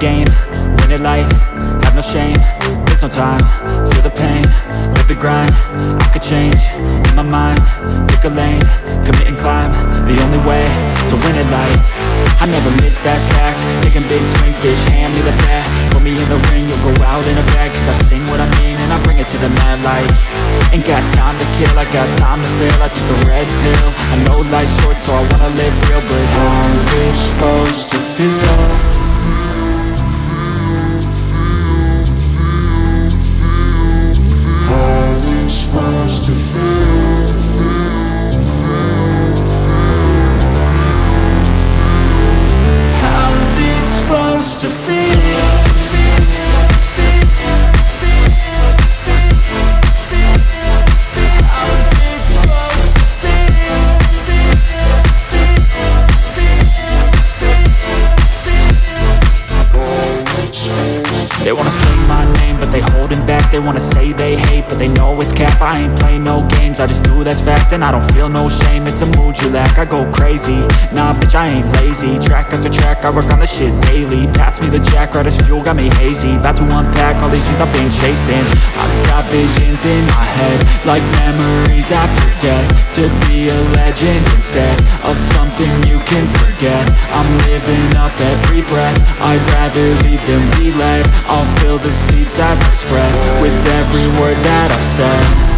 game, win at life, have no shame. There's no time, feel the pain, live the grind. I could change, in my mind, pick a lane, commit and climb, the only way to win at life. I never miss, that's fact. Taking big swings, bitch, hand me the bat. Put me in the ring, you'll go out in a bag. Cause I sing what I mean and I bring it to the mad light. Ain't got time to kill, I got time to feel. I took the red pill, I know life's short so I wanna live real. But how's it supposed to feel? Supposed to feel. How's it supposed to feel? They wanna sing my name, but they holding back. They wanna say they hate, but they know it's cap. I ain't play no games, I just do, that's fact. And I don't feel no shame, it's a mood you lack. I go crazy, nah bitch I ain't lazy. Track after track, I work on this shit daily. Pass me the jack, right as fuel, got me hazy. About to unpack all these things I've been chasing. I've got visions in my head, like memories after death. To be a legend instead of something you can forget. I'm living up every breath, I'd rather lead than be led. I'll fill the seats as I spread with every word that I've said.